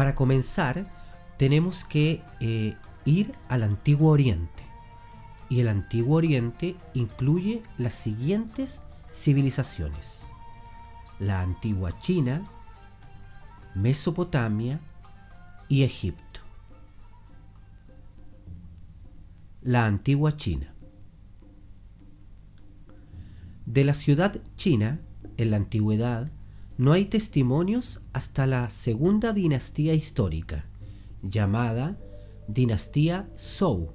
Para comenzar, tenemos que ir al Antiguo Oriente. Y el Antiguo Oriente incluye las siguientes civilizaciones: la antigua China, Mesopotamia y Egipto. La antigua China. De la ciudad china, en la antigüedad, no hay testimonios hasta la segunda dinastía histórica, llamada dinastía Zhou.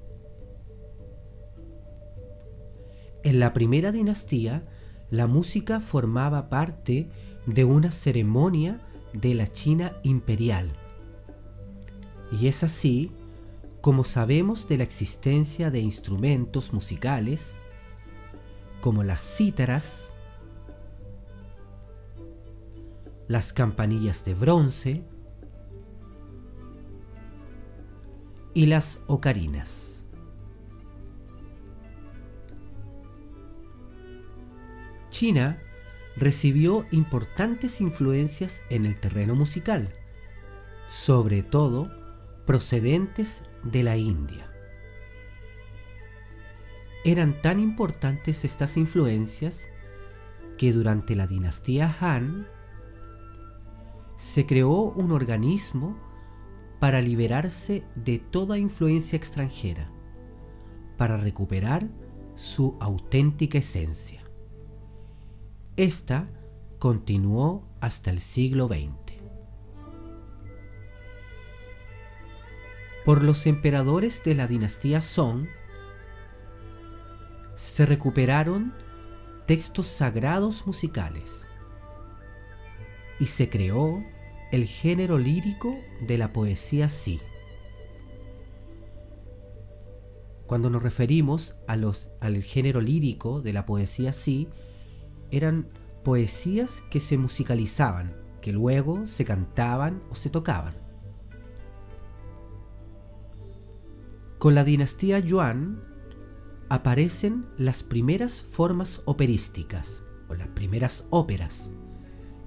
En la primera dinastía, la música formaba parte de una ceremonia de la China imperial. Y es así como sabemos de la existencia de instrumentos musicales como las cítaras, las campanillas de bronce y las ocarinas. China recibió importantes influencias en el terreno musical, sobre todo procedentes de la India. Eran tan importantes estas influencias que durante la dinastía Han se creó un organismo para liberarse de toda influencia extranjera, para recuperar su auténtica esencia. Esta continuó hasta el siglo XX. Por los emperadores de la dinastía Song se recuperaron textos sagrados musicales y se creó el género lírico de la poesía Sí. Cuando nos referimos al género lírico de la poesía Sí, eran poesías que se musicalizaban, que luego se cantaban o se tocaban. Con la dinastía Yuan aparecen las primeras formas operísticas, o las primeras óperas,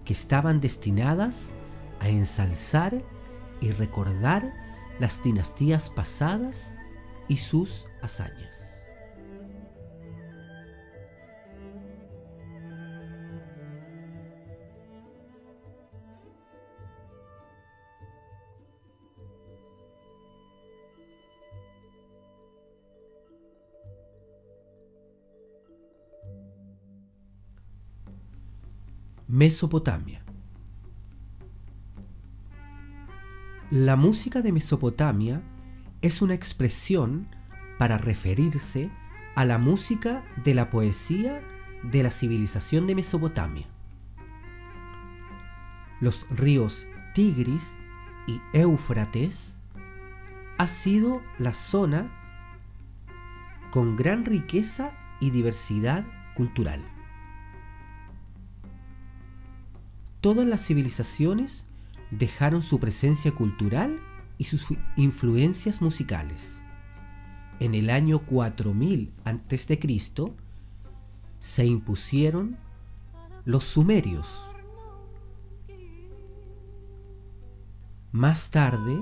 que estaban destinadas a ensalzar y recordar las dinastías pasadas y sus hazañas. Mesopotamia. La música de Mesopotamia es una expresión para referirse a la música de la poesía de la civilización de Mesopotamia. Los ríos Tigris y Éufrates ha sido la zona con gran riqueza y diversidad cultural. Todas las civilizaciones dejaron su presencia cultural y sus influencias musicales. En el año 4000 a.C. se impusieron los sumerios. Más tarde,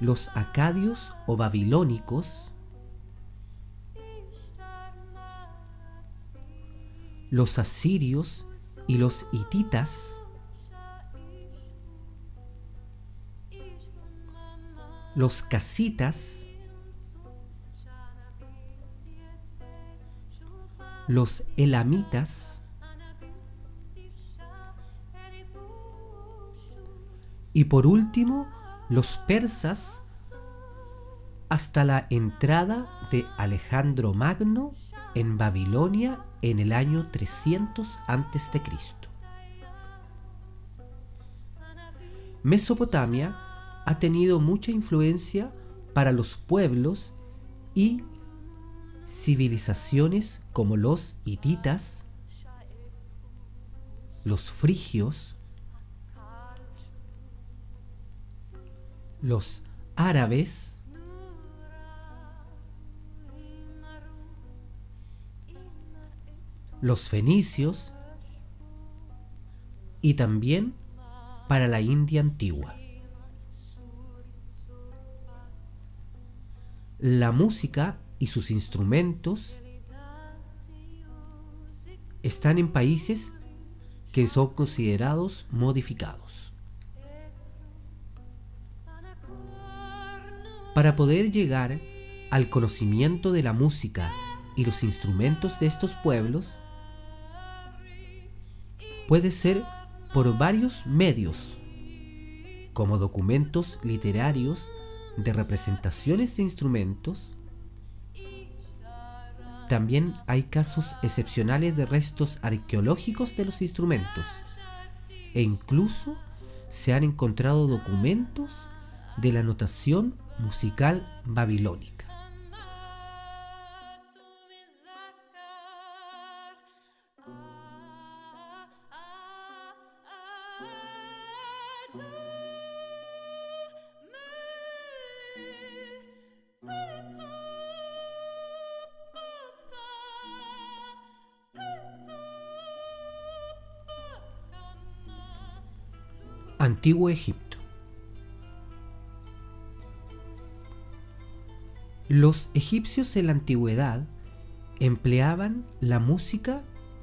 los acadios o babilónicos, los asirios y los hititas, los casitas, los elamitas y por último los persas, hasta la entrada de Alejandro Magno en Babilonia en el año 300 a.C. Mesopotamia ha tenido mucha influencia para los pueblos y civilizaciones como los hititas, los frigios, los árabes, los fenicios y también para la India antigua. la música y sus instrumentos están en países que son considerados modificados. Para poder llegar al conocimiento de la música y los instrumentos de estos pueblos, puede ser por varios medios, como documentos literarios de representaciones de instrumentos. También hay casos excepcionales de restos arqueológicos de los instrumentos, e incluso se han encontrado documentos de la notación musical babilónica. Antiguo Egipto. Los egipcios en la antigüedad empleaban la música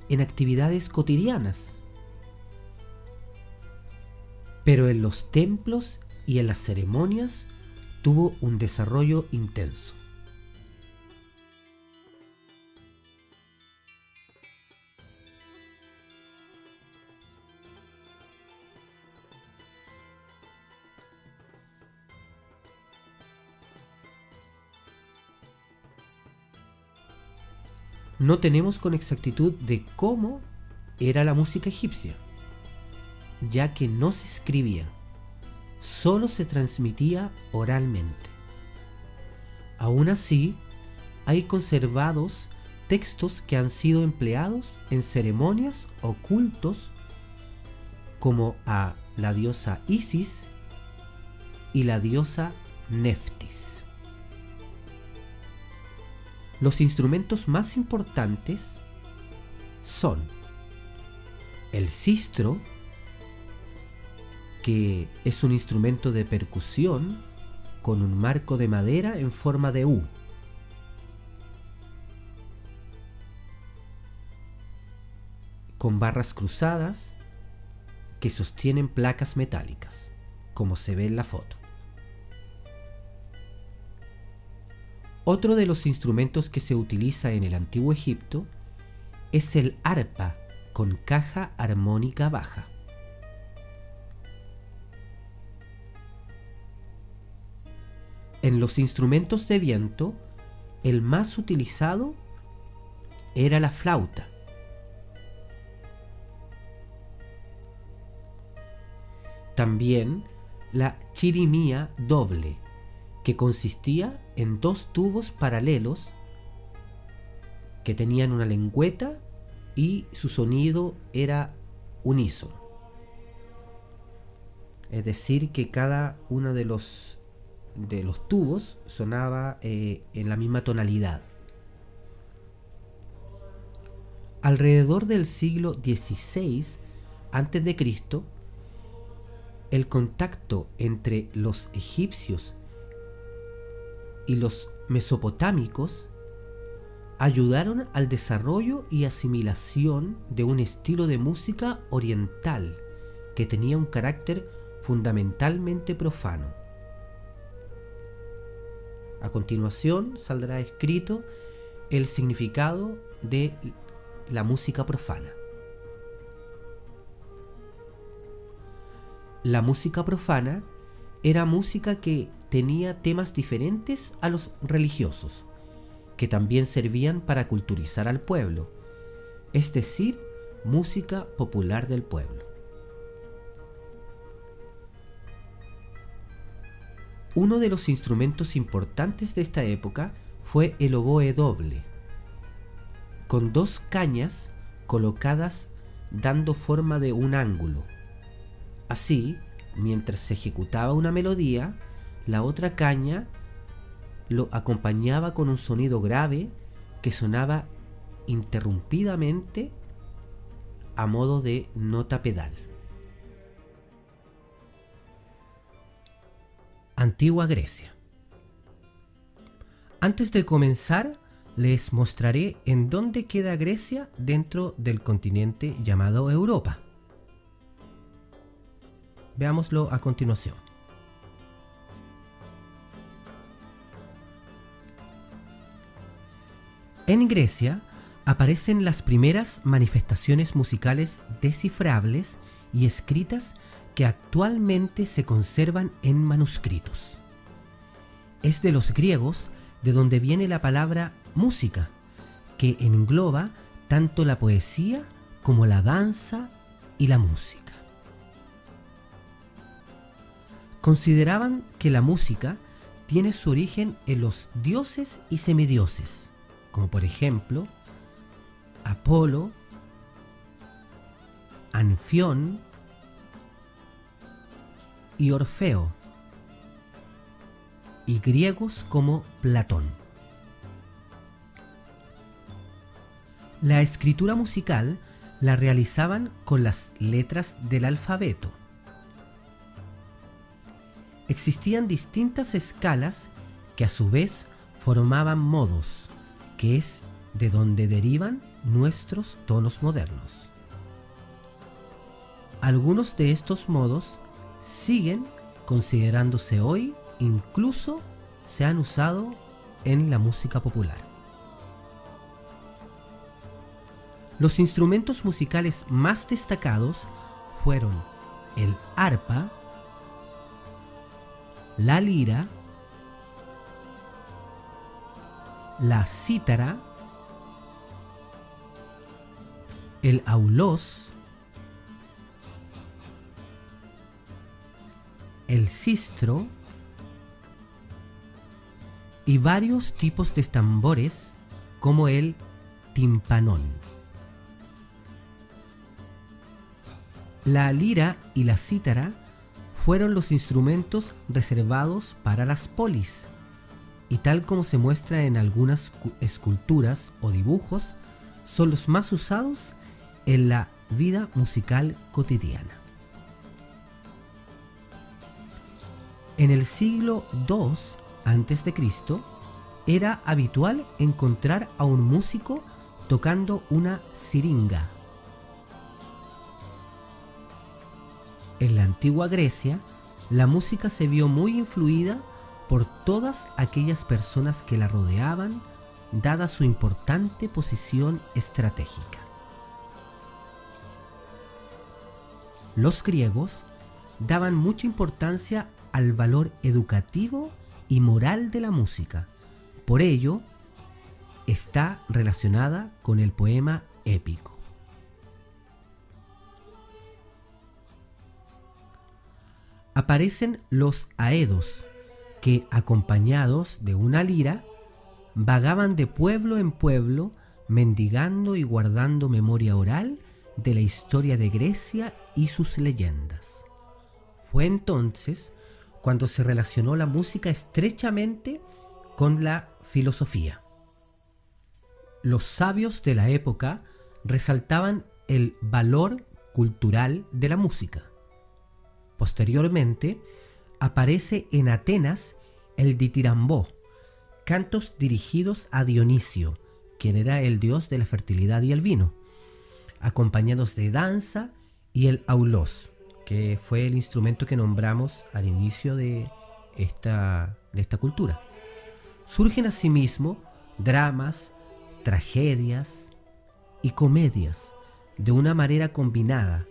en actividades cotidianas, pero en los templos y en las ceremonias tuvo un desarrollo intenso. No tenemos con exactitud de cómo era la música egipcia, ya que no se escribía, solo se transmitía oralmente. Aún así, hay conservados textos que han sido empleados en ceremonias o cultos como a la diosa Isis y la diosa Neftis. Los instrumentos más importantes son el sistro, que es un instrumento de percusión con un marco de madera en forma de U. Con barras cruzadas que sostienen placas metálicas, como se ve en la foto. Otro de los instrumentos que se utiliza en el Antiguo Egipto es el arpa con caja armónica baja. En los instrumentos de viento, el más utilizado era la flauta. También la chirimía doble, que consistía en dos tubos paralelos que tenían una lengüeta y su sonido era unísono. Es decir, que cada uno de los tubos sonaba en la misma tonalidad. Alrededor del siglo XVI a.C., el contacto entre los egipcios y los mesopotámicos ayudaron al desarrollo y asimilación de un estilo de música oriental que tenía un carácter fundamentalmente profano. A continuación saldrá escrito el significado de la música profana. La música profana era música que tenía temas diferentes a los religiosos, que también servían para culturizar al pueblo, es decir, música popular del pueblo. Uno de los instrumentos importantes de esta época fue el oboe doble, con dos cañas colocadas dando forma de un ángulo. Así, mientras se ejecutaba una melodía, la otra caña lo acompañaba con un sonido grave que sonaba interrumpidamente a modo de nota pedal. Antigua Grecia. Antes de comenzar, les mostraré en dónde queda Grecia dentro del continente llamado Europa. Veámoslo a continuación. En Grecia aparecen las primeras manifestaciones musicales descifrables y escritas que actualmente se conservan en manuscritos. Es de los griegos de donde viene la palabra música, que engloba tanto la poesía como la danza y la música. Consideraban que la música tiene su origen en los dioses y semidioses, como por ejemplo Apolo, Anfión y Orfeo, y griegos como Platón. La escritura musical la realizaban con las letras del alfabeto. Existían distintas escalas que a su vez formaban modos, que es de donde derivan nuestros tonos modernos. Algunos de estos modos siguen considerándose hoy, incluso se han usado en la música popular. Los instrumentos musicales más destacados fueron el arpa, la lira, la cítara, el aulós, el sistro y varios tipos de tambores como el timpanón. La lira y la cítara fueron los instrumentos reservados para las polis, y tal como se muestra en algunas esculturas o dibujos, son los más usados en la vida musical cotidiana. En el siglo II a.C. era habitual encontrar a un músico tocando una siringa. En la antigua Grecia, la música se vio muy influida por todas aquellas personas que la rodeaban, dada su importante posición estratégica. Los griegos daban mucha importancia al valor educativo y moral de la música. Por ello, está relacionada con el poema épico. Aparecen los aedos, que, acompañados de una lira, vagaban de pueblo en pueblo, mendigando y guardando memoria oral de la historia de Grecia y sus leyendas. Fue entonces cuando se relacionó la música estrechamente con la filosofía. Los sabios de la época resaltaban el valor cultural de la música. Posteriormente, aparece en Atenas el ditirambó, cantos dirigidos a Dionisio, quien era el dios de la fertilidad y el vino, acompañados de danza, y el aulós, que fue el instrumento que nombramos al inicio de esta cultura. Surgen asimismo dramas, tragedias y comedias de una manera combinada,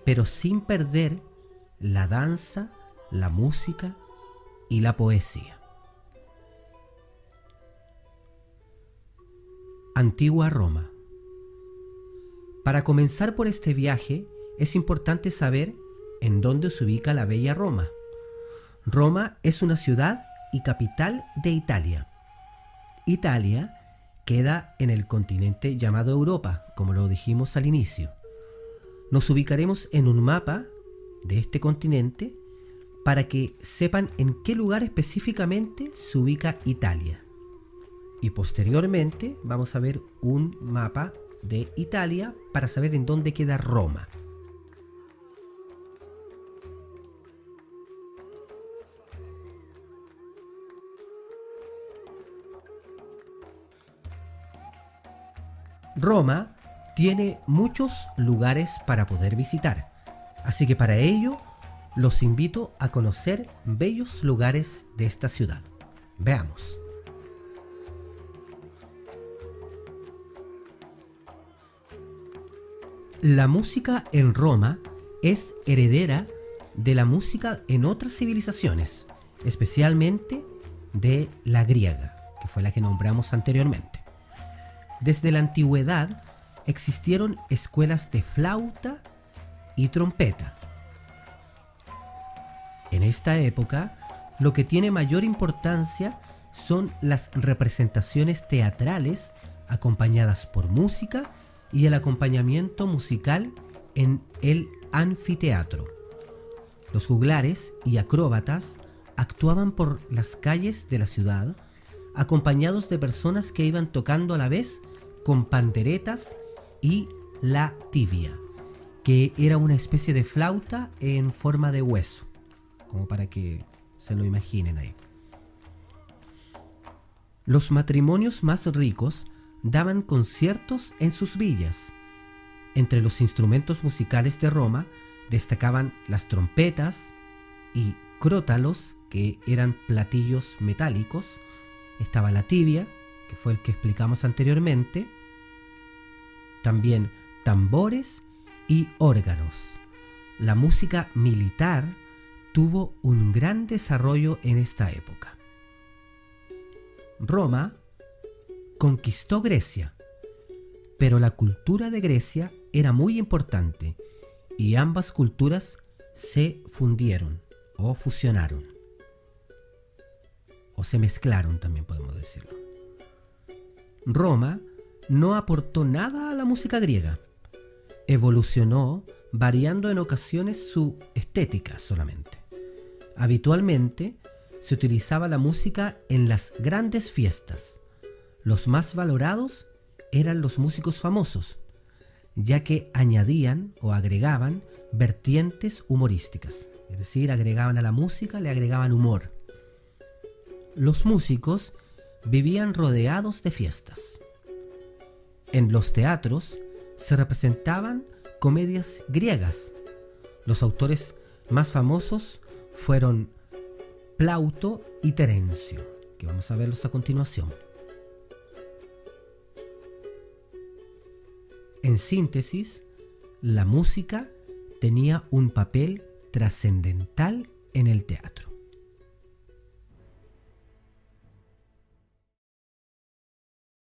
pero sin perder la danza, la música y la poesía. Antigua Roma. Para comenzar por este viaje, es importante saber en dónde se ubica la bella Roma. Roma es una ciudad y capital de Italia. Italia queda en el continente llamado Europa, como lo dijimos al inicio. Nos ubicaremos en un mapa de este continente para que sepan en qué lugar específicamente se ubica Italia. Y posteriormente vamos a ver un mapa de Italia para saber en dónde queda Roma. Roma tiene muchos lugares para poder visitar, así que para ello los invito a conocer bellos lugares de esta ciudad. Veamos. La música en Roma es heredera de la música en otras civilizaciones, especialmente de la griega, que fue la que nombramos anteriormente. Desde la antigüedad existieron escuelas de flauta y trompeta. En esta época, lo que tiene mayor importancia son las representaciones teatrales acompañadas por música y el acompañamiento musical en el anfiteatro. Los juglares y acróbatas actuaban por las calles de la ciudad, acompañados de personas que iban tocando a la vez con panderetas y la tibia, que era una especie de flauta en forma de hueso, como para que se lo imaginen ahí. Los matrimonios más ricos daban conciertos en sus villas. Entre los instrumentos musicales de Roma destacaban las trompetas y crótalos, que eran platillos metálicos. Estaba la tibia, que fue el que explicamos anteriormente. También tambores y órganos. La música militar tuvo un gran desarrollo en esta época. Roma conquistó Grecia, pero la cultura de Grecia era muy importante y ambas culturas se fundieron o fusionaron, o se mezclaron, también podemos decirlo. Roma no aportó nada a la música griega, evolucionó variando en ocasiones su estética solamente. Habitualmente se utilizaba la música en las grandes fiestas. Los más valorados eran los músicos famosos, ya que añadían o agregaban vertientes humorísticas, es decir, agregaban a la música, le agregaban humor. Los músicos vivían rodeados de fiestas. En los teatros se representaban comedias griegas. Los autores más famosos fueron Plauto y Terencio, que vamos a verlos a continuación. En síntesis, la música tenía un papel trascendental en el teatro.